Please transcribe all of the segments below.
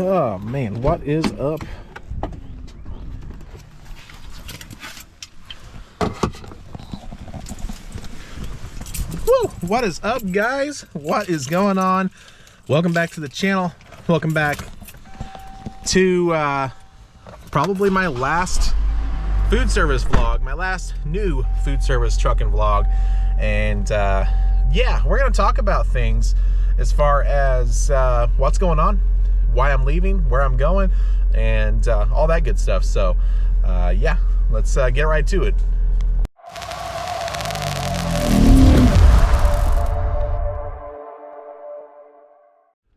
Oh man, what is up? Woo! What is up, guys? What is going on? Welcome back to the channel. Welcome back to probably my last food service vlog, my last new food service trucking vlog. And yeah, we're gonna talk about things as far as what's going on, why I'm leaving, where I'm going, and all that good stuff. So yeah, let's get right to it.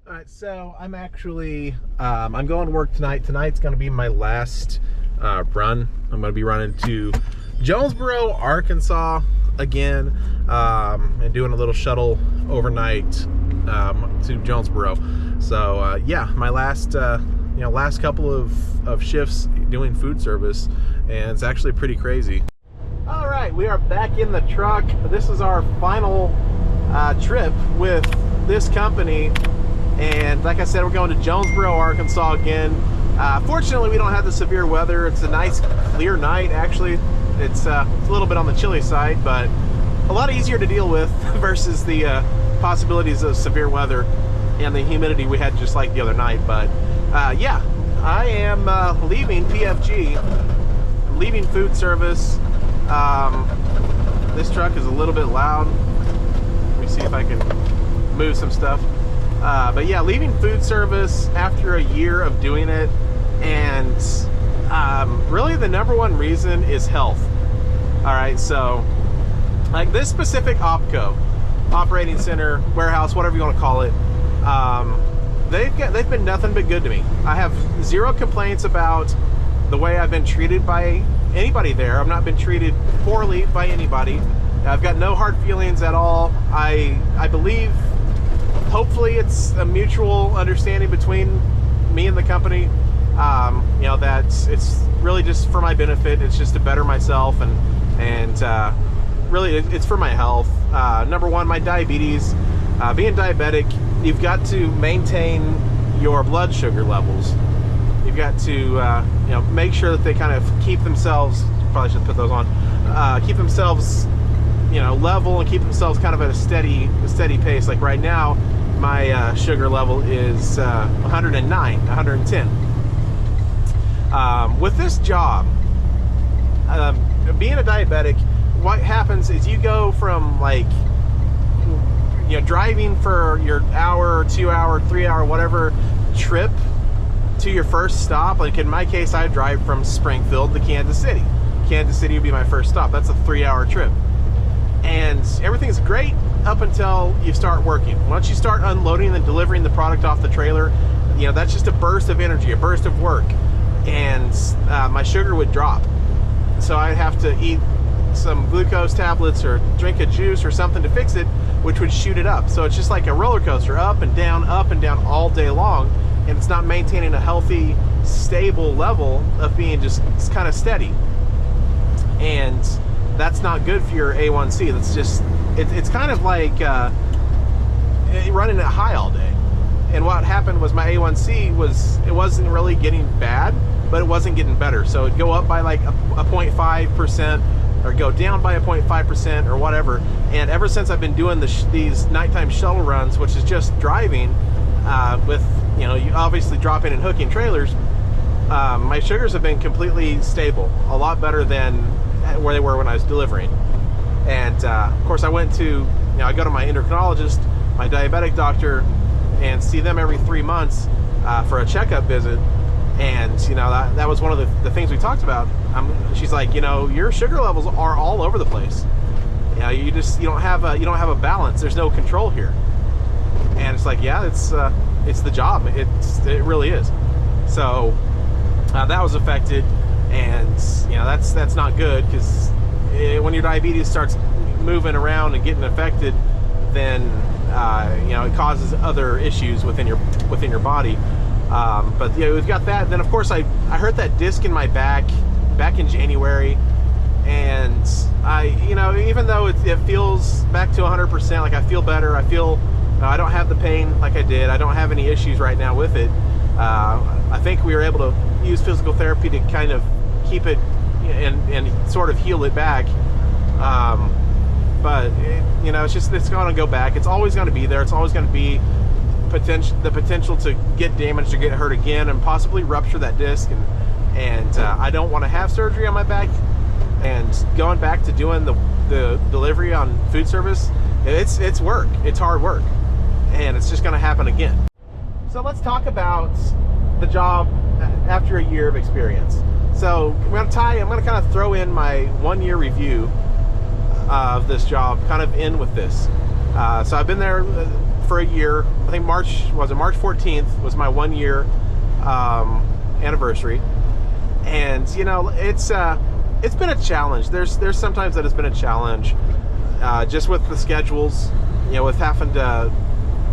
All right, so I'm actually I'm going to work tonight. Tonight's going to be my last run. I'm going to be running to Jonesboro, Arkansas again, and doing a little shuttle overnight to Jonesboro. So yeah, my last last couple of shifts doing food service, and it's actually pretty crazy. All right, we are back in the truck. This is our final trip with this company. And like I said, we're going to Jonesboro, Arkansas again. Fortunately, we don't have the severe weather. It's a nice, clear night, actually. It's a little bit on the chilly side, but a lot easier to deal with versus the possibilities of severe weather and the humidity we had just like the other night. But yeah, I am leaving PFG, leaving food service. This truck is a little bit loud. Let me see if I can move some stuff. But yeah, leaving food service after a year of doing it, and really the number one reason is health. All right, so like this specific OPCO, operating center, warehouse, whatever you want to call it, they've been nothing but good to me. I have zero complaints about the way I've been treated by anybody there. I've not been treated poorly by anybody. I've got no hard feelings at all. I believe, hopefully it's a mutual understanding between me and the company, you know, that it's really just for my benefit. It's just to better myself, and really it's for my health. Number one, my diabetes. Being diabetic, you've got to maintain your blood sugar levels. You've got to you know, make sure that they kind of keep themselves, probably should put those on, keep themselves, you know, level, and keep themselves kind of at a steady pace. Like right now, my sugar level is 109, 110. With this job, being a diabetic, what happens is you go from, like, you know, driving for your hour, 2 hour, 3 hour, whatever trip to your first stop. Like in my case, I drive from Springfield to Kansas City. Kansas City would be my first stop. That's a 3 hour trip. And everything's great up until you start working. Once you start unloading and delivering the product off the trailer, you know, that's just a burst of energy, a burst of work. And my sugar would drop. So I'd have to eat some glucose tablets or drink a juice or something to fix it, which would shoot it up. So it's just like a roller coaster, up and down all day long. And it's not maintaining a healthy, stable level of being just kind of steady. And that's not good for your A1C. That's just, it's kind of like running it high all day. And what happened was my A1C it wasn't really getting bad, but it wasn't getting better. So it'd go up by like a 0.5%, or go down by a 0.5%, or whatever. And ever since I've been doing these nighttime shuttle runs, which is just driving with, you know, you obviously dropping and hooking trailers, my sugars have been completely stable, a lot better than where they were when I was delivering. And of course I went to, you know, I go to my endocrinologist, my diabetic doctor, and see them every 3 months for a checkup visit. And you know, that was one of the things we talked about. She's like, you know, your sugar levels are all over the place. You know, you don't have a balance. There's no control here. And it's like, yeah, it's the job. It really is. So that was affected. And you know, that's not good, because when your diabetes starts moving around and getting affected, then you know, it causes other issues within your body. But yeah, we've got that. Then of course I hurt that disc in my back in January, and I, you know, even though it feels back to 100%, like I feel better, I feel I don't have the pain like I did. I don't have any issues right now with it. I think we were able to use physical therapy to kind of keep it and sort of heal it back. But it's going to go back. It's always going to be there. It's always going to be the potential to get damaged or get hurt again and possibly rupture that disc. And I don't want to have surgery on my back. And going back to doing the delivery on food service, it's work. It's hard work, and it's just going to happen again. So let's talk about the job after a year of experience. So I'm going to kind of throw in my 1 year review of this job, kind of in with this. So I've been there for a year. I think March 14th was my 1 year anniversary, and it's been a challenge. There's sometimes that it's been a challenge, just with the schedules, with having to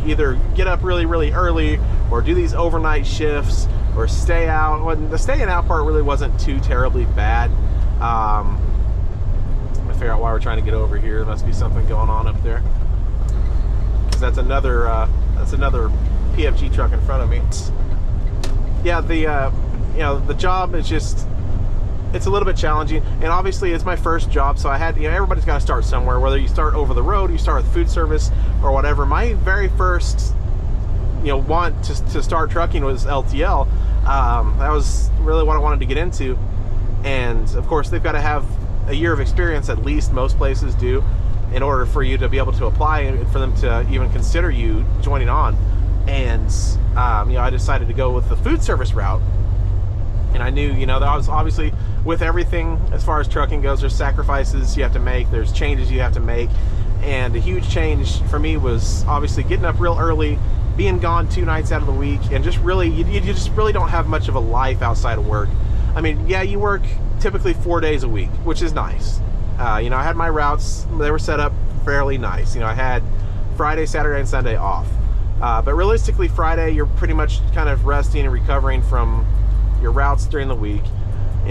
either get up really, really early or do these overnight shifts or stay out. Well, the staying out part really wasn't too terribly bad. Let me figure out why we're trying to get over here. There must be something going on up there, because that's another PFG truck in front of me. Yeah, the job is just, it's a little bit challenging, and obviously it's my first job, so I had, everybody's got to start somewhere, whether you start over the road, you start with food service or whatever. My very first want to start trucking was LTL. That was really what I wanted to get into, and of course they've got to have a year of experience, at least most places do, in order for you to be able to apply and for them to even consider you joining on. And I decided to go with the food service route. And I knew, that I was obviously, with everything as far as trucking goes, there's sacrifices you have to make, there's changes you have to make. And a huge change for me was obviously getting up real early, being gone 2 nights out of the week, and just really, you just really don't have much of a life outside of work. I mean, yeah, you work typically 4 days a week, which is nice. I had my routes, they were set up fairly nice. I had Friday, Saturday, and Sunday off. But realistically, Friday, you're pretty much kind of resting and recovering from your routes during the week.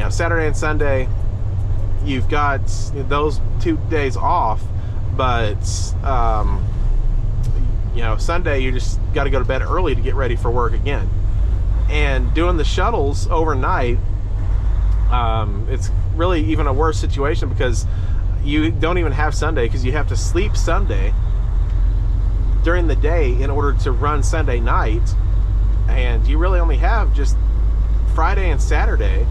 Saturday and Sunday, you've got those 2 days off, but Sunday you just got to go to bed early to get ready for work again. And doing the shuttles overnight, it's really even a worse situation, because you don't even have Sunday, because you have to sleep Sunday during the day in order to run Sunday night, and you really only have just Friday and Saturday.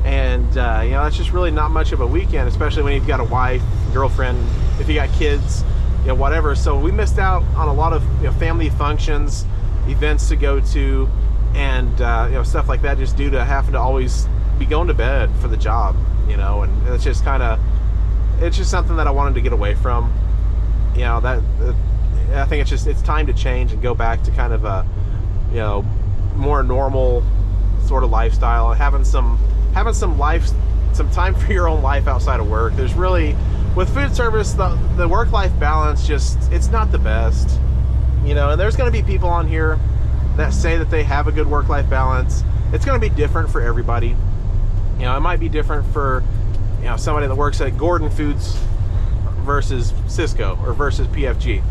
And that's just really not much of a weekend, especially when you've got a wife, girlfriend, if you got kids, whatever. So we missed out on a lot of family functions, events to go to, and stuff like that, just due to having to always be going to bed for the job. And it's just it's just something that I wanted to get away from. I think it's time to change and go back to kind of a more normal sort of lifestyle, having some time for your own life outside of work. There's really, with food service, the work-life balance, it's not the best. And there's going to be people on here that say that they have a good work-life balance. It's going to be different for everybody. It might be different for somebody that works at Gordon Foods versus Cisco or versus PFG.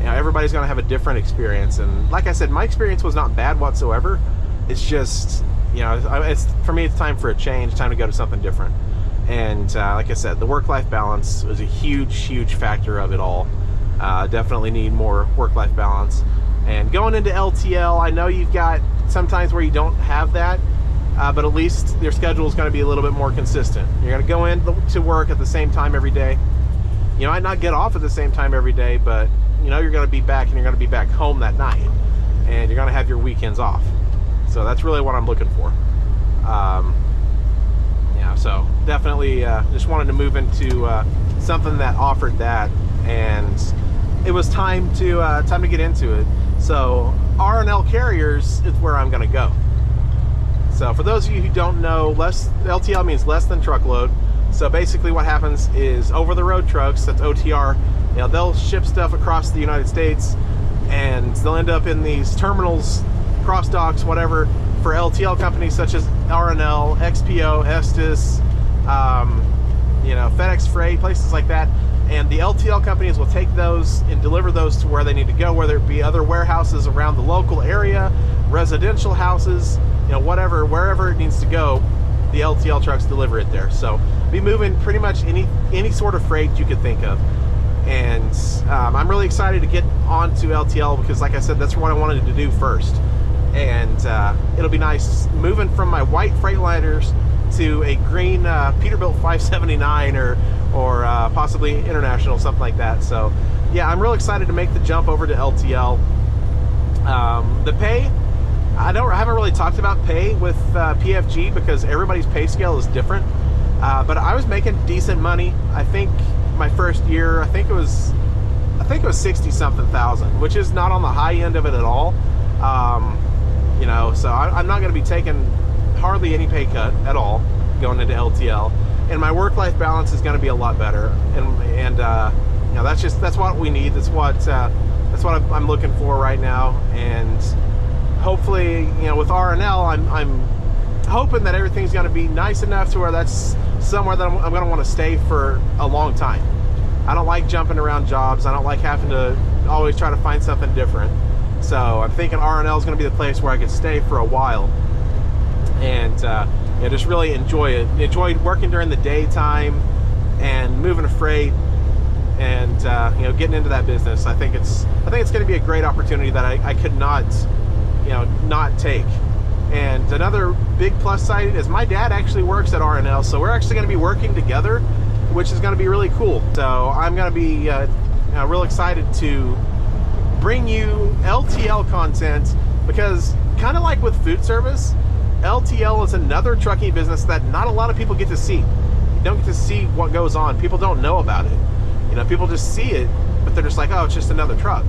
Everybody's going to have a different experience, and like I said, my experience was not bad whatsoever. It's just, for me, it's time for a change, time to go to something different. And like I said, the work-life balance was a huge factor of it all. Definitely need more work-life balance. And going into LTL, I know you've got sometimes where you don't have that, but at least your schedule is going to be a little bit more consistent. You're going to go into work at the same time every day. You might not get off at the same time every day, but you're going to be back, and you're going to be back home that night, and you're going to have your weekends off. So that's really what I'm looking for. So definitely just wanted to move into something that offered that, and it was time to get into it. So R&L Carriers is where I'm going to go. So for those of you who don't know, LTL means less than truckload. So basically what happens is over-the-road trucks, that's OTR, they'll ship stuff across the United States, and they'll end up in these terminals, cross docks, whatever, for LTL companies such as R&L, XPO, Estes, FedEx Freight, places like that. and the LTL companies will take those and deliver those to where they need to go, whether it be other warehouses around the local area, residential houses, you know, whatever, wherever it needs to go, the LTL trucks deliver it there. So be moving pretty much any sort of freight you could think of. And I'm really excited to get onto LTL because, like I said, that's what I wanted to do first. And it'll be nice moving from my white Freightliners to a green Peterbilt 579 or possibly International, something like that. So yeah, I'm real excited to make the jump over to LTL. The pay, I haven't really talked about pay with PFG because everybody's pay scale is different. But I was making decent money. I think my first year, I think it was 60-something thousand, which is not on the high end of it at all. You know, so I'm not going to be taking hardly any pay cut at all going into LTL, and my work-life balance is going to be a lot better. And you know, that's what we need. That's what I'm looking for right now. And hopefully, you know, with R&L, I'm hoping that everything's going to be nice enough to where that's somewhere that I'm going to want to stay for a long time. I don't like jumping around jobs. I don't like having to always try to find something different. So I'm thinking R&L is going to be the place where I can stay for a while and you know, just really enjoy it. Enjoy working during the daytime and moving a freight and you know, getting into that business. I think it's going to be a great opportunity that I could not, you know, not take. And another big plus side is my dad actually works at R&L, so we're actually going to be working together, which is going to be really cool. So I'm going to be real excited to bring you LTL content because, kind of like with Foodservice, LTL is another trucking business that not a lot of people get to see. You don't get to see what goes on. People don't know about it. You know, people just see it, but they're just like, oh, it's just another truck.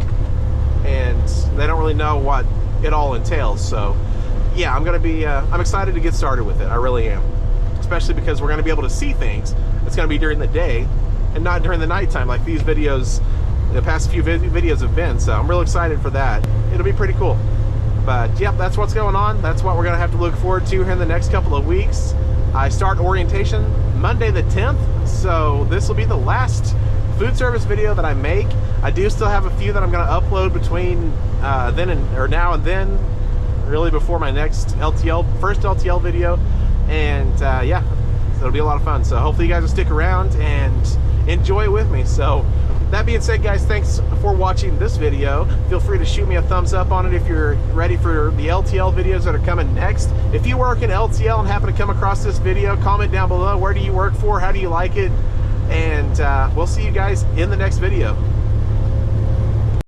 And they don't really know what it all entails. So yeah, I'm excited to get started with it. I really am. Especially because we're going to be able to see things. It's going to be during the day and not during the nighttime like these videos, the past few videos have been. So I'm real excited for that. It'll be pretty cool. But yep, that's what's going on. That's what we're going to have to look forward to here in the next couple of weeks. I start orientation Monday the 10th. So this will be the last Foodservice video that I make. I do still have a few that I'm going to upload between now and then, really before my next first LTL video. And yeah, so it'll be a lot of fun. So hopefully you guys will stick around and enjoy it with me. So that being said, guys, thanks for watching this video. Feel free to shoot me a thumbs up on it if you're ready for the LTL videos that are coming next. If you work in LTL and happen to come across this video, comment down below. Where do you work for? How do you like it? And we'll see you guys in the next video.